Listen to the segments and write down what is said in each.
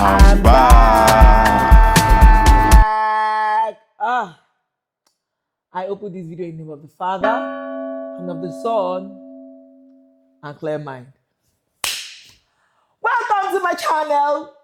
I'm back. I opened this video in the name of the Father and of the Son and clear mind. Welcome to my channel.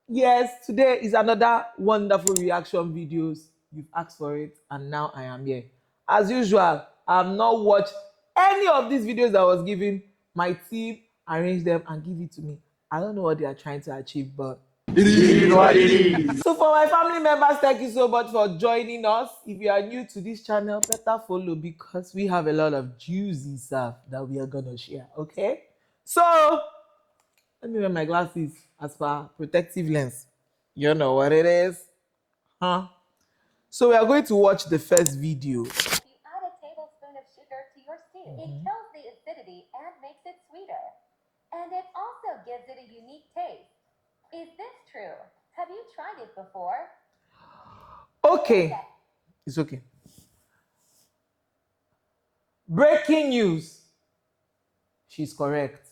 Yes, today is another wonderful reaction videos. You've asked for it and now I am here. As usual, I have not watched any of these videos that I was given. My team arranged them and give it to me. I don't know what they are trying to achieve, but it is what it is. So for my family members, thank you so much for joining us. If you are new to this channel, better follow because we have a lot of juicy stuff that we are gonna share. Okay, so let me wear my glasses as per protective lens. You know what it is, huh? So we are going to watch the first video. If you add a tablespoon of sugar to your stew, it kills the acidity and makes it sweeter. And it also gives it a unique taste. Is this true? Have you tried it before? Okay, it's okay. Breaking news. She's correct.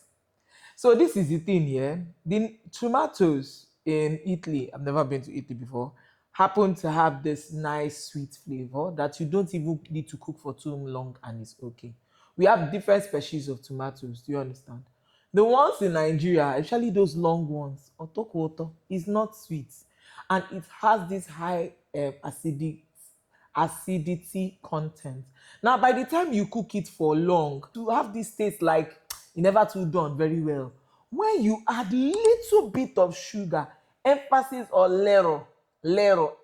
So this is the thing here. The tomatoes in Italy, I've never been to Italy before, happen to have this nice sweet flavor that you don't even need to cook for too long and it's okay. We have different species of tomatoes. Do you understand? The ones in Nigeria, especially those long ones, otokoto, is not sweet. And it has this high acidity content. Now, by the time you cook it for long, to have this taste like it never too done very well. When you add little bit of sugar, emphasis on lero,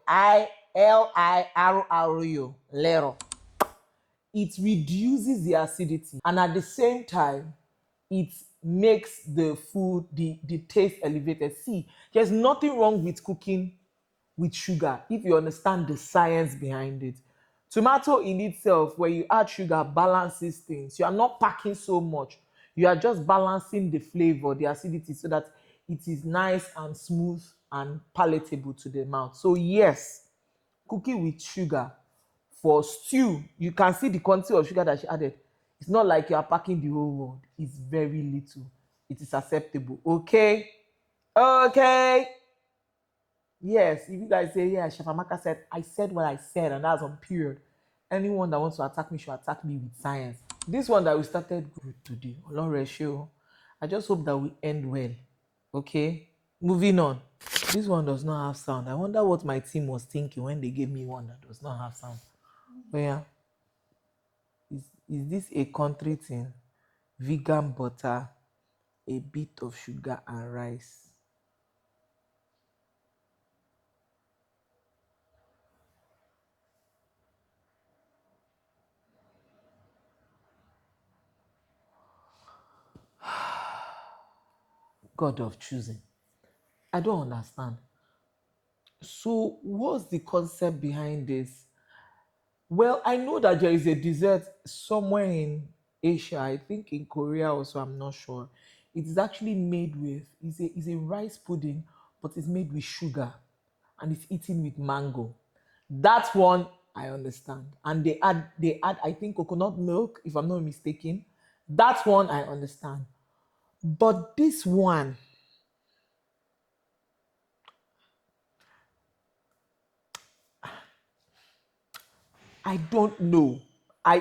I-L-I-R-R-O, lero, it reduces the acidity and at the same time it makes the food the taste elevated. See, there's nothing wrong with cooking with sugar if you understand the science behind it. Tomato in itself, when you add sugar, balances things. You are not packing so much, you are just balancing the flavor, the acidity, so that it is nice and smooth and palatable to the mouth. So yes, cooking with sugar for stew, you can see the quantity of sugar that she added. It's not like you are packing the whole world. It's very little. It is acceptable. Okay, yes. If you guys say, yeah, Chef Amaka said, I said what I said, and that's on period. Anyone that wants to attack me should attack me with science. This one that we started good today, Olore Show, I just hope that we end well. Okay, moving on. This one does not have sound. I wonder what my team was thinking when they gave me one that does not have sound. But yeah, is this a country thing? Vegan butter, a bit of sugar and rice. God of choosing. I don't understand. So what's the concept behind this? Well, I know that there is a dessert somewhere in Asia, I think in Korea also, I'm not sure. It is actually made with, it's a rice pudding, but it's made with sugar and it's eaten with mango. That one I understand. And they add, I think, coconut milk, if I'm not mistaken. That one I understand. But this one, I don't know. I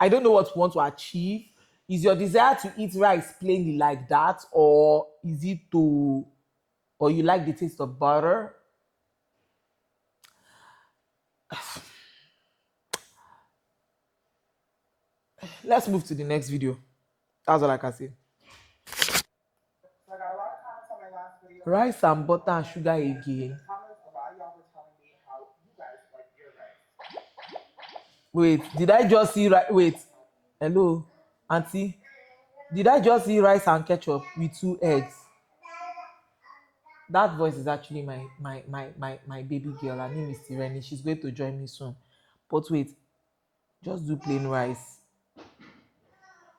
don't know what you want to achieve. Is your desire to eat rice plainly like that, or is it to, or you like the taste of butter? Let's move to the next video. That's all I can say. So I got a lot of comments on my last video. Rice and butter and sugar again. Comments, a lot of y'all were telling me how you guys like your rice. Wait, did I just see rice? Wait, hello, auntie. Did I just see rice and ketchup with 2 eggs? That voice is actually my baby girl. Her name is Tireni. She's going to join me soon. But wait, just do plain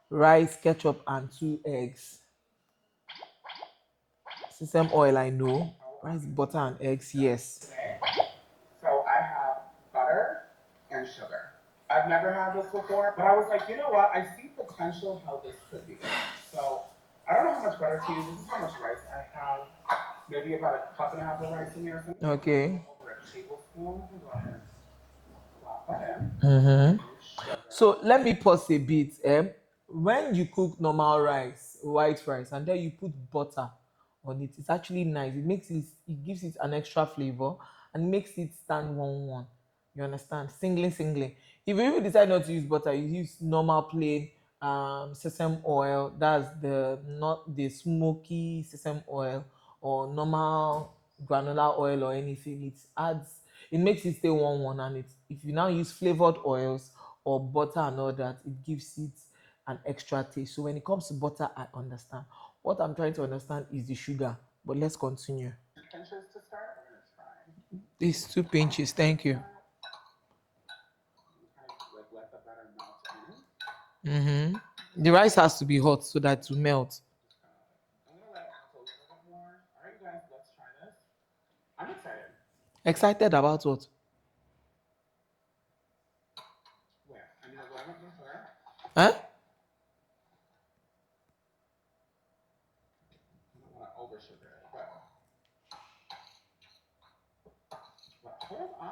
rice, ketchup, and 2 eggs. Sesame oil, I know. Rice, butter, and eggs, yes. So I have butter and sugar. I've never had this before, but I was like, you know what? I see potential how this could be good. So I don't know how much butter to use. This is how much rice I have. maybe about a cup and a half of rice in here or something. Okay. Over a tablespoon. Go ahead and plop that in. Mm-hmm. Sugar. So let me pause a bit. When you cook normal rice, white rice, and then you put butter on it, it's actually nice. It gives it an extra flavor and makes it stand one. You understand? Singling. If you even decide not to use butter, you use normal plain sesame oil. That's the not the smoky sesame oil or normal granular oil or anything. It makes it stay one, and if you now use flavored oils or butter and all that, it gives it an extra taste. So when it comes to butter, I understand. What I'm trying to understand is the sugar. But let's continue. Pinches to start. We're gonna try. These 2 pinches, thank you. Kind of like let the butter melt in. Mm-hmm. The rice has to be hot so that it will melt. I'm gonna let it cook a little bit more. All right, you guys, let's try this. I'm excited. Excited about what? Where? I'm gonna go ahead and sugar. Huh? I don't want to over sugar it, but hold on.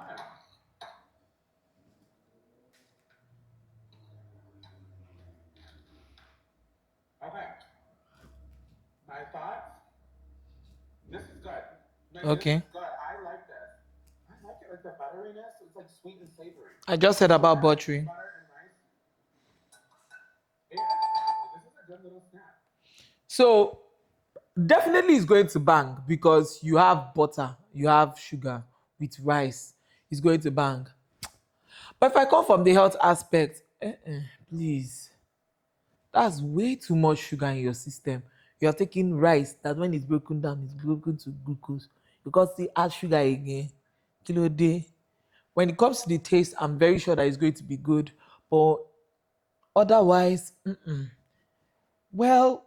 Okay. My thoughts. This is good. Like this Okay. is good. I like this. I like it. Like the butteriness. It's like sweet and savory. I just said about buttery. Butter and rice. Yeah. Like, this is a good little snack. So definitely it's going to bang because you have butter, you have sugar with rice. It's going to bang. But if I come from the health aspect, please, that's way too much sugar in your system. You're taking rice that when it's broken down, it's broken to glucose. Because they add sugar again. Kilo day. When it comes to the taste, I'm very sure that it's going to be good. But otherwise, well,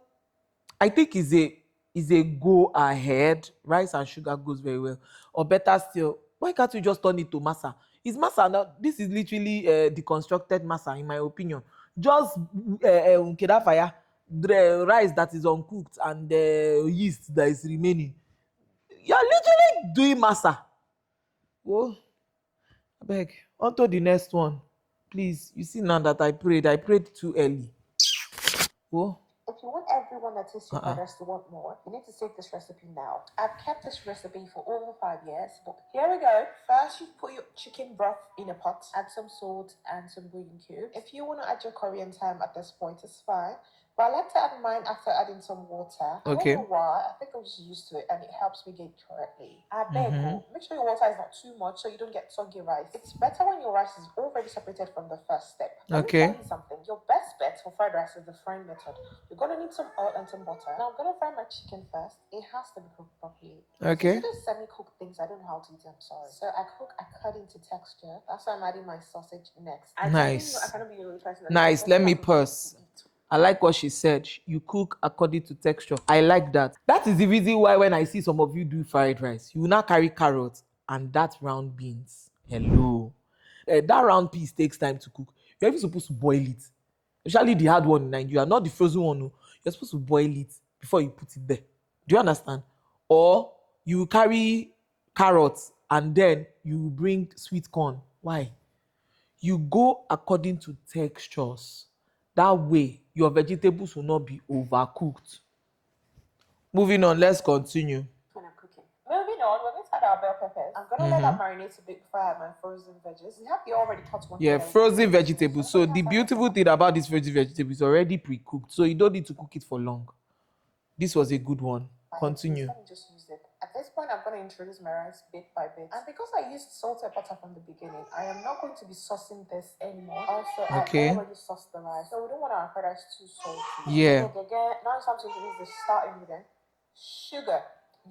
I think is a go ahead. Rice and sugar goes very well. Or better still, why can't you just turn it to masa? Is masa now? This is literally deconstructed masa, in my opinion. Just unkeda fire, the rice that is uncooked and the yeast that is remaining. You're literally doing masa. Oh, I beg. On to the next one, please. You see now that I prayed too early. Oh, If you want everyone that tastes your fried rice to want more, you need to save this recipe now. I've kept this recipe for over 5 years, but here we go. First, you put your chicken broth in a pot, add some salt and some green cubes. If you want to add your curry and thyme at this point, it's fine. But I like to add mine after adding some water. okay. I don't know why. I think I'm just used to it and it helps me get it correctly. I beg you, make sure your water is not too much so you don't get soggy rice. It's better when your rice is already separated from the first step. Let me tell you something. Your best bet for fried rice is the frying method. You're gonna need some oil and some butter. Now I'm gonna fry my chicken first. It has to be cooked properly. Okay. So those semi-cooked things, I don't know how to eat. I'm sorry. So I cut into texture. That's why I'm adding my sausage next. Nice. I cannot be the only person. Nice. Let me pause. I like what she said. You cook according to texture. I like that. That is the reason why when I see some of you do fried rice, you will now carry carrots and that round beans. Hello. That round piece takes time to cook. You're even supposed to boil it. Especially the hard one in Nigeria, not the frozen one. No. You're supposed to boil it before you put it there. Do you understand? Or you carry carrots and then you bring sweet corn. Why? You go according to textures. That way, your vegetables will not be overcooked. Moving on, let's continue. When I'm cooking. Moving on, we're going to add our bell peppers. I'm gonna let that marinate a bit before I add my frozen veggies. We have the already cut one. Yeah, frozen vegetables. So the beautiful thing about this frozen vegetable is already pre-cooked, so you don't need to cook it for long. This was a good one. Continue. Let me just use it. At this point, I'm going to introduce my rice bit by bit. And because I used salt and butter from the beginning, I am not going to be saucing this anymore. Also, Okay. I already sauced the rice, so we don't want our fried rice too salty. Yeah. So again, now it's time to introduce the start ingredient, sugar.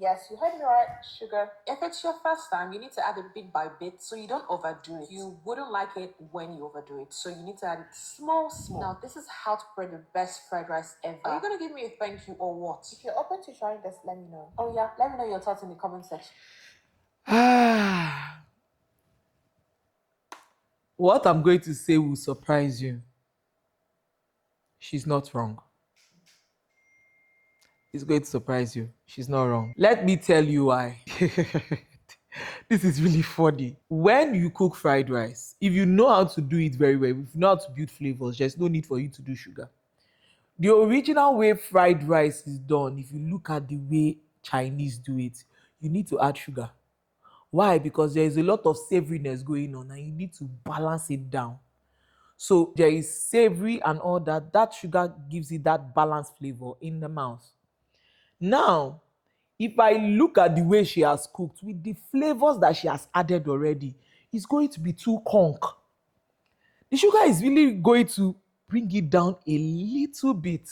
Yes, you heard me right, sugar. If it's your first time, you need to add it bit by bit so you don't overdo it. You wouldn't like it when you overdo it, so you need to add it small. Now, this is how to prepare the best fried rice ever. Are you going to give me a thank you or what? If you're open to trying this, let me know. Oh yeah, let me know your thoughts in the comment section. What I'm going to say will surprise you. She's not wrong. It's going to surprise you. She's not wrong. Let me tell you why. This is really funny. When you cook fried rice, if you know how to do it very well, if you know how to build flavors, there's no need for you to do sugar. The original way fried rice is done, if you look at the way Chinese do it, you need to add sugar. Why? Because there is a lot of savoriness going on and you need to balance it down. So there is savory and all that. That sugar gives it that balanced flavor in the mouth. Now, if I look at the way she has cooked with the flavors that she has added already, it's going to be too conk. The sugar is really going to bring it down a little bit.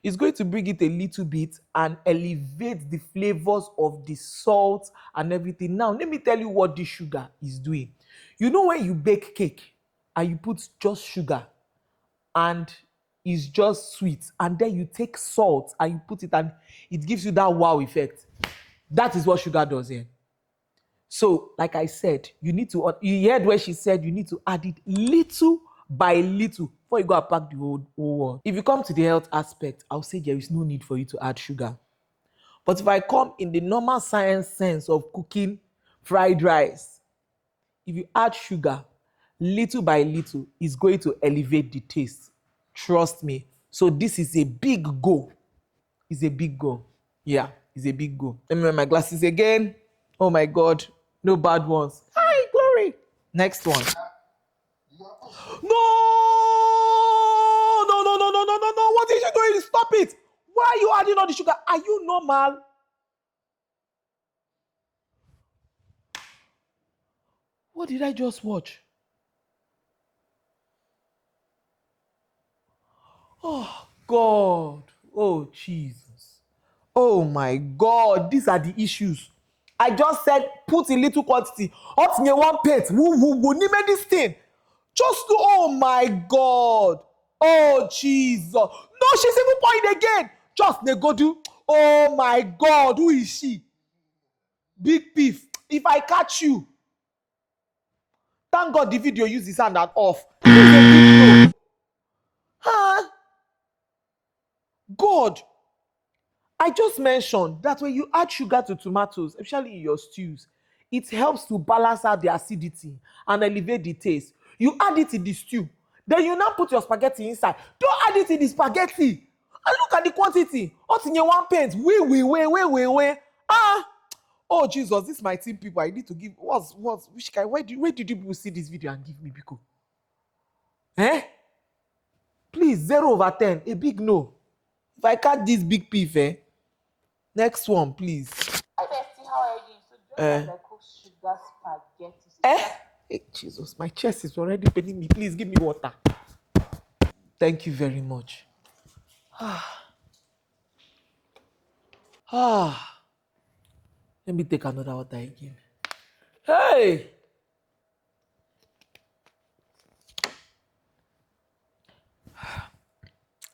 It's going to bring it a little bit and elevate the flavors of the salt and everything. Now, let me tell you what this sugar is doing. You know when you bake cake and you put just sugar and it's just sweet, and then you take salt and you put it and it gives you that wow effect. That is what sugar does here. So, like I said, you heard where she said you need to add it little by little before you go and pack the whole world. If you come to the health aspect, I'll say there is no need for you to add sugar. But if I come in the normal science sense of cooking fried rice, if you add sugar little by little, it's going to elevate the taste. Trust me. So this is a big go. It's a big go. Yeah, it's a big go. Let me wear my glasses again. Oh my God. No bad ones. Hi, Glory. Next one. No! No, no, no, no, no, no, no. What is she doing? Stop it. Why are you adding all the sugar? Are you normal? What did I just watch? Oh, God. Oh, Jesus. Oh, my God. These are the issues. I just said put in little quantity. Up in one plate. Who need this thing? Just to, oh, my God. Oh, Jesus. No, she's even pouring again. Just Negodu. Oh, my God. Who is she? Big beef. If I catch you, thank God the video used his hand and off. This is a big no. Huh? God. I just mentioned that when you add sugar to tomatoes, especially in your stews, it helps to balance out the acidity and elevate the taste. You add it in the stew, then you now put your spaghetti inside. Don't add it in the spaghetti. And look at the quantity. What's in your one paint? Wait. Ah, oh Jesus, this is my team people. I need to give. Which guy? Where did you people see this video and give me Biko? Eh? Please, 0/10. A big no. If I cut this big beef, next one, please. Hi Bestie, how are you? So just as I cook sugar spaghetti. Hey, Jesus, my chest is already paining me. Please give me water. Thank you very much. Let me take another water again. Hey!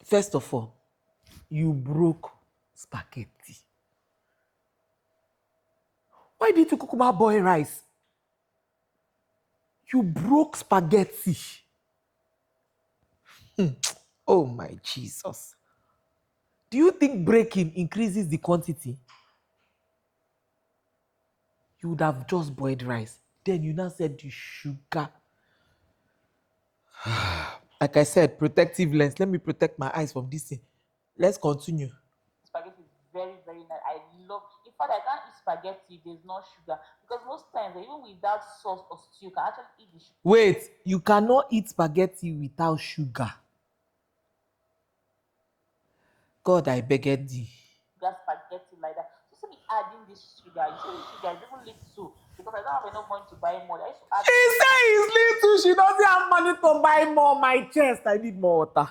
First of all, you broke spaghetti. Why did you cook my boy rice? You broke spaghetti. Oh my Jesus. Do you think breaking increases the quantity? You would have just boiled rice. Then you now said the sugar. Like I said, protective lens. Let me protect my eyes from this thing. Let's continue. Spaghetti is very, very nice. I love. In fact, I can't eat spaghetti. There's no sugar because most times, even without sauce or stew, you can actually eat the sugar. Wait, you cannot eat spaghetti without sugar. God, I beg thee. Sugar spaghetti like that. So me adding this sugar. You see, this sugar is even little because I don't have enough money to buy more. I used to add. She says it's little. She doesn't have money to buy more. My chest. I need more water.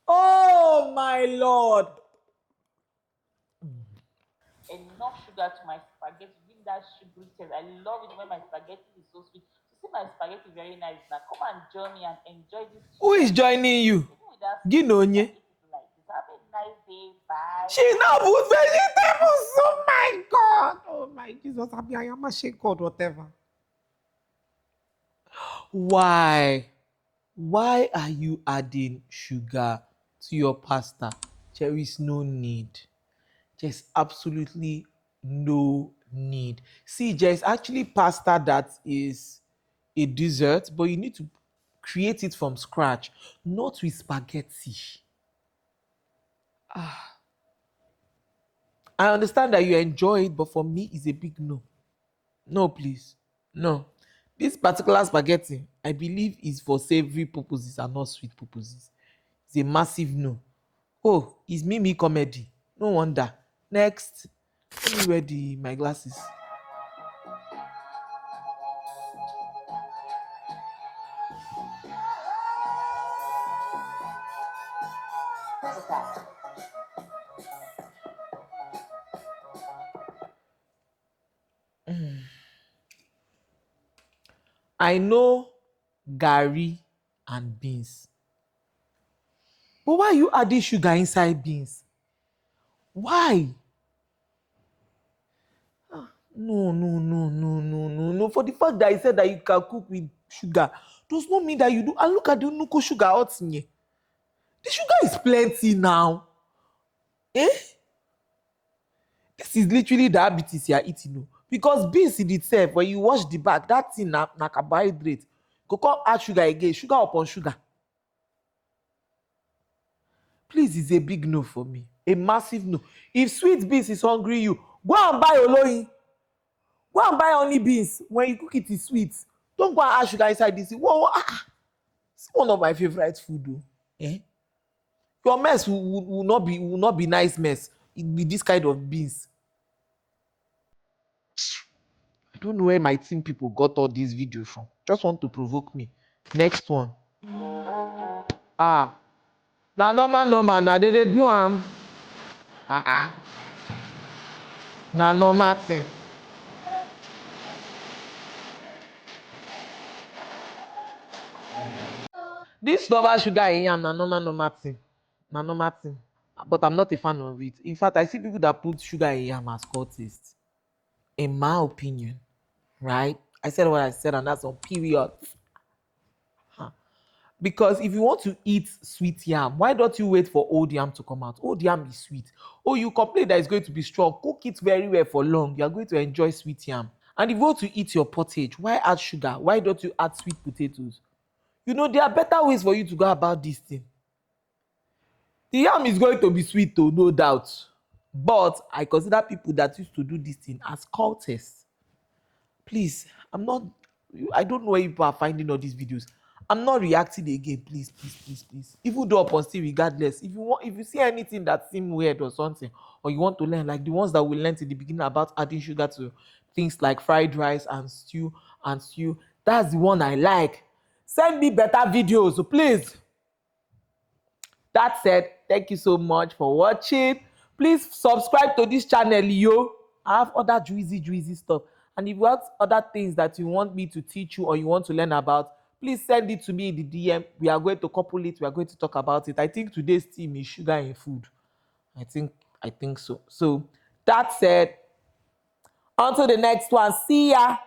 Oh my Lord. Enough sugar to my spaghetti, give that sugary taste. I love it when my spaghetti is so sweet. To see my spaghetti very nice now, come and join me and enjoy this. Who is joining you? Ginonye. Like this. Have a nice day. Bye. She now put vegetables. Oh my God. Oh my Jesus. I am a shake God, whatever. Why? Why are you adding sugar to your pasta? There is no need. There's absolutely no need. See, there's actually pasta that is a dessert, but you need to create it from scratch, not with spaghetti. I understand that you enjoy it, but for me, it's a big no. No, please. No. This particular spaghetti, I believe, is for savory purposes and not sweet purposes. It's a massive no. Oh, it's Mimi comedy. No wonder. Next. Let me wear my glasses. I know Gary and beans. But why are you adding sugar inside beans? Why? No, no, no, no, no, no, no. For the fact that I said that you can cook with sugar does not mean that you do. And look at the nuko sugar out in here. The sugar is plenty now. Eh? This is literally diabetes you are eating. No? Because beans in itself, when you wash the back, that thing na carbohydrate. Go come add sugar again, sugar upon sugar. Please, it's a big no for me. A massive no. If sweet beans is hungry you, go and buy oloyin. Go and buy honey beans. When you cook it, it's sweet. Don't go and add sugar inside this. Whoa, it's one of my favorite food though. Eh? Your mess will not be nice mess. It be this kind of beans. I don't know where my team people got all these videos from. Just want to provoke me. Next one. Ah, na normal na they dey do am. Na normal thing. This normal sugar in yam na normal thing. Na normal thing. But I'm not a fan of it. In fact, I see people that put sugar in yam as cultists. In my opinion, right? I said what I said, and that's on period. Because if you want to eat sweet yam, why don't you wait for old yam to come out? Old yam is sweet. Oh, you complain that it's going to be strong. Cook it very well for long. You are going to enjoy sweet yam. And if you want to eat your pottage, why add sugar? Why don't you add sweet potatoes? You know, there are better ways for you to go about this thing. The yam is going to be sweet, though, no doubt. But I consider people that used to do this thing as cultists. Please, I don't know where people are finding all these videos. I'm not reacting again. Please, please, please, please. Even though upon still regardless, if you see anything that seems weird or something, or you want to learn, like the ones that we learned in the beginning about adding sugar to things like fried rice and stew, that's the one I like. Send me better videos, so please. That said, thank you so much for watching. Please subscribe to this channel, yo. I have other juicy stuff. And if you have other things that you want me to teach you or you want to learn about, please send it to me in the DM. We are going to couple it. We are going to talk about it. I think today's theme is sugar in food. I think so. So that said, on to the next one. See ya.